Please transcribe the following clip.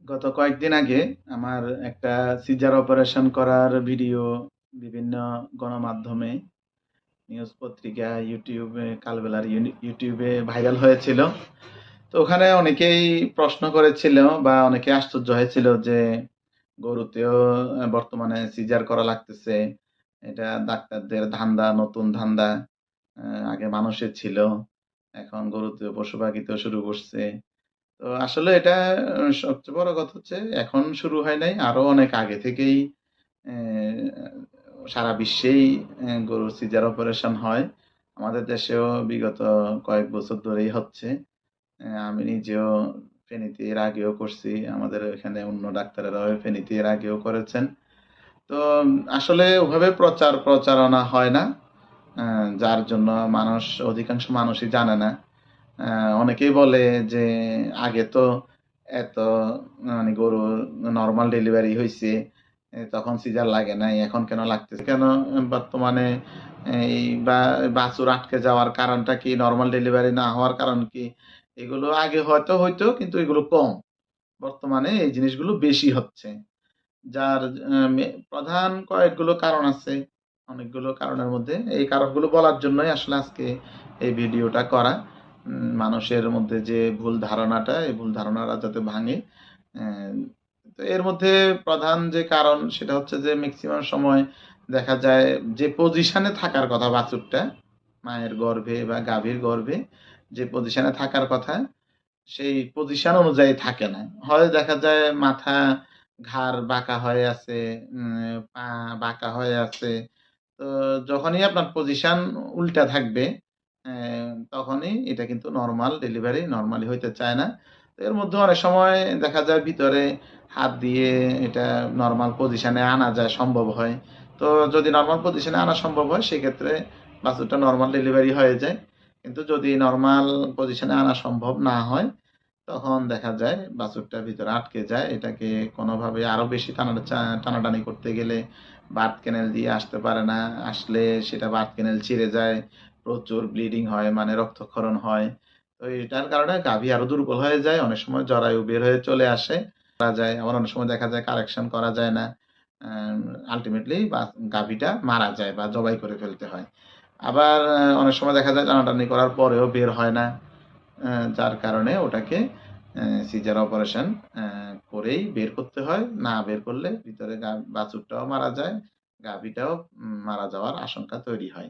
গত কয়েকদিন আগে আমার একটা সিজার অপারেশন করার ভিডিও বিভিন্ন গণমাধ্যমে, নিউজ পত্রিকা, ইউটিউবে, কালবেলার ইউটিউবে ভাইরাল হয়েছিল। তো ওখানে অনেকেই প্রশ্ন করেছিল বা অনেকে আশ্চর্য হয়েছিল যে গরুতেও বর্তমানে সিজার করা লাগতেছে। এটা ডাক্তারদের ধান্দা, নতুন ধান্দা। আগে মানুষের ছিল, এখন গরুতেও পশু পাখিতেও শুরু করছে। তো আসলে এটা সবচেয়ে বড় কথা হচ্ছে এখন শুরু হয় নাই, আরো অনেক আগে থেকেই সারা বিশ্বেই গরুর সিজার অপারেশন হয়। আমাদের দেশেও বিগত কয়েক বছর ধরেই হচ্ছে। আমি নিজেও ফেনীতে এর আগেও করছি। আমাদের এখানে অন্য ডাক্তারেরাও ফেনীতে এর আগেও করেছেন। তো আসলে ওভাবে প্রচারণা হয় না। যার জন্য অধিকাংশ মানুষই জানে না। অনেকেই বলে যে আগে তো এত মানে গরু নরমাল ডেলিভারি হইছে, তখন সিজার লাগে নাই, এখন কেন লাগতেছে কেন? বর্তমানে এই বাছুর আটকে যাওয়ার কারণটা কি? নরমাল ডেলিভারি না হওয়ার কারণ কি? এগুলো আগে হয়তো হইতো, কিন্তু এগুলো কম। বর্তমানে এই জিনিসগুলো বেশি হচ্ছে। যার প্রধান কয়েকগুলো কারণ আছে। অনেকগুলো কারণের মধ্যে এই কারণগুলো বলার জন্যই আসলে আজকে এই ভিডিওটা করা। মানুষের মধ্যে যে ভুল ধারণাটা, এই ভুল ধারণাটা যাতে ভাঙে। অ্যা তো এর মধ্যে প্রধান যে কারণ সেটা হচ্ছে যে মেক্সিমাম সময় দেখা যায় যে পজিশনে থাকার কথা বাছুরটা, মায়ের গর্ভে বা গাভীর গর্ভে যে পজিশনে থাকার কথা, সেই পজিশন অনুযায়ী থাকে না। হয় দেখা যায় মাথা, ঘাড় বাঁকা হয়ে আছে, পা বাঁকা হয়ে আছে। তো যখনই আপনার পজিশন উল্টা থাকবে, তখনই এটা কিন্তু নরমাল ডেলিভারি নরমালি হইতে চায় না। তো এর মধ্যে অনেক সময় দেখা যায় ভিতরে হাত দিয়ে এটা নরমাল পজিশনে আনা যায়, সম্ভব হয়। তো যদি নরমাল পজিশনে আনা সম্ভব হয় সেক্ষেত্রে বাছুরটা নরমাল ডেলিভারি হয়ে যায়। কিন্তু যদি নরমাল পজিশনে আনা সম্ভব না হয়, তখন দেখা যায় বাছুরটা ভিতরে আটকে যায়। এটাকে কোনোভাবে আরো বেশি টানাটানি করতে গেলে বার্থ ক্যানেল দিয়ে আসতে পারে না। আসলে সেটা বার্থ ক্যানেল ছিঁড়ে যায়। প্রচুর ব্লিডিং হয়, মানে রক্তক্ষরণ হয়। তো এটার কারণে গাভী আরো দুর্বল হয়ে যায়। অনেক সময় জরায়ু বের হয়ে চলে আসে। করা যায়। আবার অনেক সময় দেখা যায় কারেকশন করা যায় না। আল্টিমেটলি গাভীটা মারা যায় বা জবাই করে ফেলতে হয়। আবার অনেক সময় দেখা যায় টানাটানি করার পরেও বের হয় না। যার কারণে ওটাকে সিজার অপারেশন করেই বের করতে হয়। না বের করলে ভিতরে বাছুরটাও মারা যায়, গাভীটাও মারা যাওয়ার আশঙ্কা তৈরি হয়।